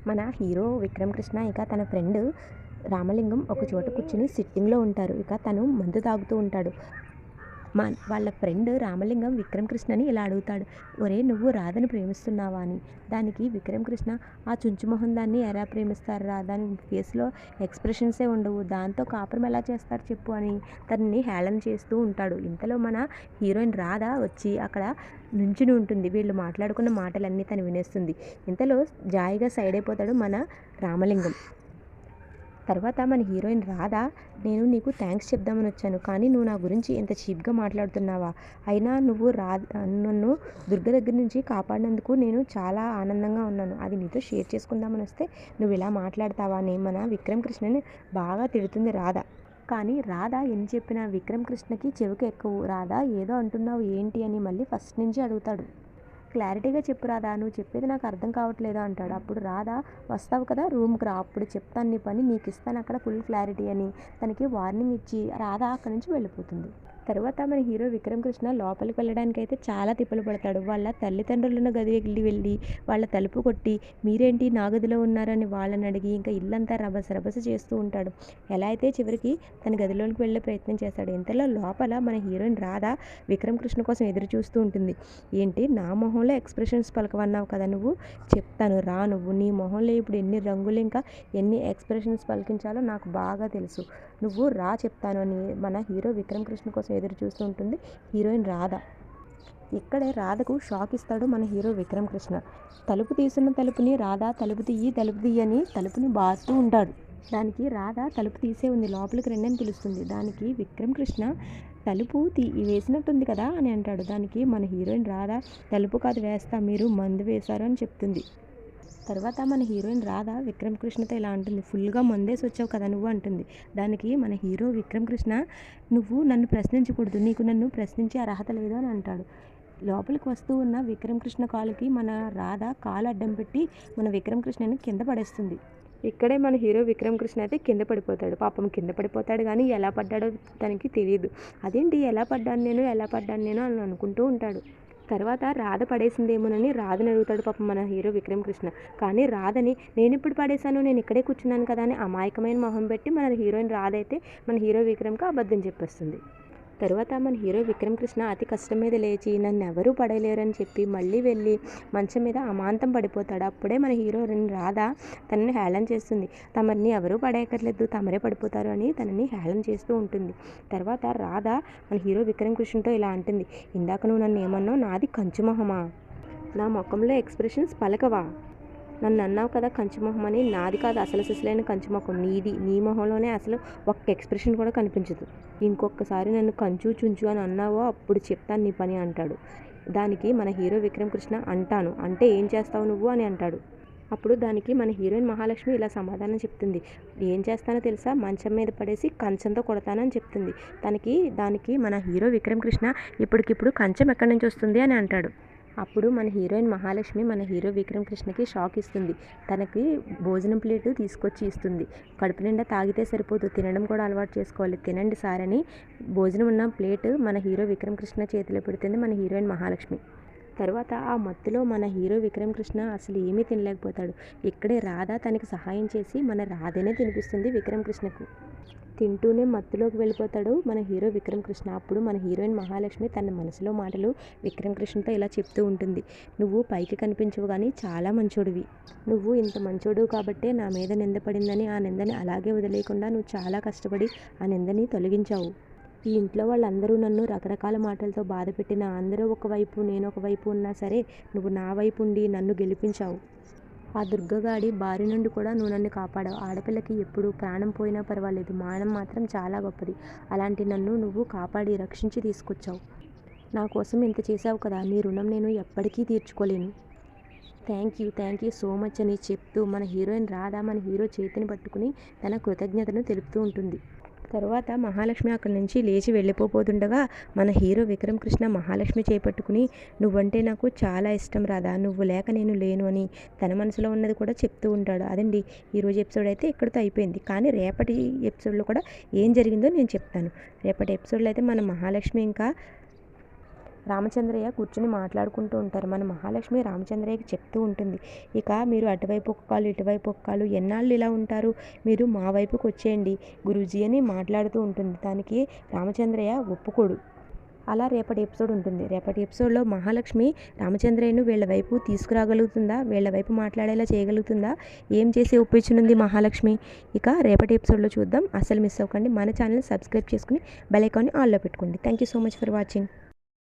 మన హీరో విక్రమ్ కృష్ణ ఇక తన ఫ్రెండ్ రామలింగం ఒక చోట కూర్చుని సిట్టింగ్లో ఉంటారు. ఇక తను మందు తాగుతూ ఉంటాడు. వాళ్ళ ఫ్రెండ్ రామలింగం విక్రమ్ కృష్ణని ఇలా అడుగుతాడు, ఒరే నువ్వు రాధని ప్రేమిస్తున్నావా అని. దానికి విక్రమ్ కృష్ణ, ఆ చుంచుమొహం దాన్ని ఎలా ప్రేమిస్తారు రా, దాని ఫేస్లో ఎక్స్ప్రెషన్సే ఉండవు, దాంతో కాపురం ఎలా చేస్తారు చెప్పు అని తనని హేళన చేస్తూ ఉంటాడు. ఇంతలో మన హీరోయిన్ రాధ వచ్చి అక్కడ నుంచుని ఉంటుంది. వీళ్ళు మాట్లాడుకున్న మాటలన్నీ తను వినేస్తుంది. ఇంతలో జాయిగా సైడ్ అయిపోతాడు మన రామలింగం. తర్వాత మన హీరోయిన్ రాధ, నేను నీకు థ్యాంక్స్ చెప్దామని వచ్చాను, కానీ నువ్వు నా గురించి ఇంత చీప్గా మాట్లాడుతున్నావా, అయినా నువ్వు నన్ను దుర్గ దగ్గర నుంచి కాపాడినందుకు నేను చాలా ఆనందంగా ఉన్నాను, అది నీతో షేర్ చేసుకుందామని వస్తే నువ్వు ఇలా మాట్లాడతావా అని మన విక్రమ్ కృష్ణని బాగా తిడుతుంది రాధ. కానీ రాధ ఎన్ని చెప్పినా విక్రమ్ కృష్ణకి చెవికి ఎక్కువ. రాధ ఏదో అంటున్నావు ఏంటి అని మళ్ళీ ఫస్ట్ నుంచి అడుగుతాడు. క్లారిటీగా చెప్పు రాధా, నువ్వు చెప్పేది నాకు అర్థం కావట్లేదు అంటాడు. అప్పుడు రాధా, వస్తావు కదా రూమ్కి రా, అప్పుడు చెప్తాను నీ పని, నీకు ఇస్తాను అక్కడ ఫుల్ క్లారిటీ అని తనకి వార్నింగ్ ఇచ్చి రాధ అక్కడి నుంచి వెళ్ళిపోతుంది. తర్వాత మన హీరో విక్రమ్ కృష్ణ లోపలికి వెళ్ళడానికి అయితే చాలా తిప్పలు పడతాడు. వాళ్ళ తల్లిదండ్రులను గదికి వెళ్ళి వాళ్ళ తలుపు కొట్టి, మీరేంటి నా గదిలో ఉన్నారని వాళ్ళని అడిగి ఇంకా ఇల్లంతా రభస చేస్తూ ఉంటాడు. ఎలా అయితే చివరికి తన గదిలోకి వెళ్ళే ప్రయత్నం చేస్తాడు. ఇంతలో లోపల మన హీరోయిన్ రాధ విక్రమ్ కృష్ణ కోసం ఎదురు చూస్తూ ఉంటుంది. ఏంటి నా మొహంలో ఎక్స్ప్రెషన్స్ పలకవన్నావు కదా నువ్వు, చెప్తాను రా, నువ్వు నీ మొహంలో ఇప్పుడు ఎన్ని రంగులు ఇంకా ఎన్ని ఎక్స్ప్రెషన్స్ పలికించాలో నాకు బాగా తెలుసు, నువ్వు రా చెప్తాను అని మన హీరో విక్రమ్ కృష్ణ కోసం ఎదురు చూస్తూ ఉంటుంది హీరోయిన్ రాధ. ఇక్కడే రాధకు షాక్ ఇస్తాడు మన హీరో విక్రమ్ కృష్ణ. తలుపు తీసున్న తలుపుని రాధ తలుపు తీయి అని తలుపుని బారుతూ ఉంటాడు. దానికి రాధ తలుపు తీసే ఉంది, లోపలికి రండి అని పిలుస్తుంది. దానికి విక్రమ్ కృష్ణ, తలుపు వేసినట్టుంది కదా అని అంటాడు. దానికి మన హీరోయిన్ రాధ, తలుపు కాదు వేస్తా, మీరు మందు వేశారు అని చెప్తుంది. తర్వాత మన హీరోయిన్ రాధ విక్రమ్ కృష్ణతో ఇలా అంటుంది, ఫుల్గా మందేసి వచ్చావు కదా నువ్వు అంటుంది. దానికి మన హీరో విక్రమ్ కృష్ణ, నువ్వు నన్ను ప్రశ్నించకూడదు, నీకు నన్ను ప్రశ్నించే అర్హత లేదు అని అంటాడు. లోపలికి వస్తూ ఉన్న విక్రమ్ కృష్ణ కాలుకి మన రాధ కాలు అడ్డం పెట్టి మన విక్రమ్ కృష్ణని కింద పడేస్తుంది. ఇక్కడే మన హీరో విక్రమ్ కృష్ణ అయితే కింద పడిపోతాడు. పాపం కింద పడిపోతాడు కానీ ఎలా పడ్డాడో తనకి తెలియదు. అదేంటి ఎలా పడ్డాను నేను అని అనుకుంటూ ఉంటాడు. తర్వాత రాధ పడేసిందేమోనని రాధని అడుగుతాడు పాపం మన హీరో విక్రమ్ కృష్ణ. కానీ రాధని, నేను ఇప్పుడు పడేశాను, నేను ఇక్కడే కూర్చున్నాను కదా అని అమాయకమైన మొహం పెట్టి మన హీరోయిన్ రాధ అయితే మన హీరో విక్రమ్కి అబద్ధం చెప్పేస్తుంది. తర్వాత మన హీరో విక్రమ్ కృష్ణ అతి కష్టం మీద లేచి నన్ను ఎవరూ పడలేరని చెప్పి మళ్ళీ వెళ్ళి మంచం మీద అమాంతం పడిపోతాడు. అప్పుడే మన హీరోయిన్ రాధ తనని హేళన చేస్తుంది. తమరిని ఎవరూ పడేయక్కర్లేదు, తమరే పడిపోతారు అని తనని హేళన చేస్తూ ఉంటుంది. తర్వాత రాధ మన హీరో విక్రమ్ కృష్ణతో ఇలా అంటుంది, ఇందాక నువ్వు నన్ను ఏమన్నావు, నాది కంచుమొహమా, నా ముఖంలో ఎక్స్ప్రెషన్స్ పలకవా, నన్ను అన్నావు కదా కంచుమొహం అని, నాది కాదు అసలు సిసలైన కంచుమొహం నీది, నీ మొహంలోనే అసలు ఒక్క ఎక్స్ప్రెషన్ కూడా కనిపించదు, ఇంకొకసారి నన్ను కంచు చుంచు అని అన్నావో అప్పుడు చెప్తాను నీ పని అంటాడు. దానికి మన హీరో విక్రమ్ కృష్ణ, అంటాను అంటే ఏం చేస్తావు నువ్వు అని అంటాడు. అప్పుడు దానికి మన హీరోయిన్ మహాలక్ష్మి ఇలా సమాధానం చెప్తుంది, ఏం చేస్తానో తెలుసా, మంచం మీద పడేసి కంచంతో కొడతానని చెప్తుంది. దానికి మన హీరో విక్రమ్ కృష్ణ, ఇప్పటికిప్పుడు కంచం ఎక్కడి నుంచి వస్తుంది అని అంటాడు. అప్పుడు మన హీరోయిన్ మహాలక్ష్మి మన హీరో విక్రమ్ కృష్ణకి షాక్ ఇస్తుంది. తనకి భోజనం ప్లేటు తీసుకొచ్చి ఇస్తుంది. కడుపు నిండా తాగితే సరిపోదు, తినడం కూడా అలవాటు చేసుకోవాలి, తినండి సార్ అని భోజనం ఉన్న ప్లేటు మన హీరో విక్రమ్ కృష్ణ చేతిలో పెడుతుంది మన హీరోయిన్ మహాలక్ష్మి. తర్వాత ఆ మత్తులో మన హీరో విక్రమ్ కృష్ణ అసలు ఏమీ తినలేకపోతాడు. ఇక్కడే రాధ తనకి సహాయం చేసి మన రాధనే తినిపిస్తుంది విక్రమ్ కృష్ణకు. తింటూనే మత్తులోకి వెళ్ళిపోతాడు మన హీరో విక్రమ్ కృష్ణ. అప్పుడు మన హీరోయిన్ మహాలక్ష్మి తన మనసులో మాటలు విక్రమ్ కృష్ణతో ఇలా చెప్తూ ఉంటుంది, నువ్వు పైకి కనిపించవు కానీ చాలా మంచోడివి, నువ్వు ఇంత మంచోడు కాబట్టే నా మీద నింద పడిందని ఆ నిందని అలాగే వదిలేయకుండా నువ్వు చాలా కష్టపడి ఆ నిందని తొలగించావు. ఈ ఇంట్లో వాళ్ళందరూ నన్ను రకరకాల మాటలతో బాధ పెట్టినా అందరూ ఒకవైపు నేను ఒకవైపు ఉన్నా సరే నువ్వు నా వైపు ఉండి నన్ను గెలిపించావు. ఆ దుర్గగాడి బారి నుండి కూడా నువ్వు నన్ను కాపాడావు. ఆడపిల్లకి ఎప్పుడు ప్రాణం పోయినా పర్వాలేదు, మానం మాత్రం చాలా గొప్పది, అలాంటి నన్ను నువ్వు కాపాడి రక్షించి తీసుకొచ్చావు. నా కోసం ఇంత చేసావు కదా, నీ రుణం నేను ఎప్పటికీ తీర్చుకోలేను. థ్యాంక్ యూ సో మచ్ అని చెప్తూ మన హీరోయిన్ రాధ మన హీరో చేతిని పట్టుకుని తన కృతజ్ఞతను తెలుపుతూ ఉంటుంది. తర్వాత మహాలక్ష్మి అక్కడి నుంచి లేచి వెళ్ళిపోతుండగా మన హీరో విక్రమ్ కృష్ణ మహాలక్ష్మి చేపట్టుకుని, నువ్వంటే నాకు చాలా ఇష్టం రాధా, నువ్వు లేక నేను లేను అని తన మనసులో ఉన్నది కూడా చెప్తూ ఉంటాడు. అదండి ఈరోజు ఎపిసోడ్ అయితే ఇక్కడితో అయిపోయింది. కానీ రేపటి ఎపిసోడ్లో కూడా ఏం జరిగిందో నేను చెప్తాను. రేపటి ఎపిసోడ్లో అయితే మన మహాలక్ష్మి ఇంకా రామచంద్రయ్య కూర్చొని మాట్లాడుకుంటూ ఉంటారు. మన మహాలక్ష్మి రామచంద్రయ్యకి చెప్తూ ఉంటుంది, ఇక మీరు అటువైపు ఒక కాలు ఇటువైపు ఒక కాలు ఎన్నాళ్ళు ఇలా ఉంటారు, మీరు మా వైపుకి వచ్చేయండి గురూజీ అని మాట్లాడుతూ ఉంటుంది. దానికి రామచంద్రయ్య ఒప్పుకోడు. అలా రేపటి ఎపిసోడ్ ఉంటుంది. రేపటి ఎపిసోడ్లో మహాలక్ష్మి రామచంద్రయ్యను వీళ్ళ వైపు తీసుకురాగలుగుతుందా, వీళ్ళ వైపు మాట్లాడేలా చేయగలుగుతుందా, ఏం చేసి ఒప్పించనుంది మహాలక్ష్మి, ఇక రేపటి ఎపిసోడ్లో చూద్దాం. అసలు మిస్ అవ్వకండి. మన ఛానల్ని సబ్స్క్రైబ్ చేసుకుని బెల్ ఐకాన్ని ఆన్లో పెట్టుకోండి. Thank you so much for watching.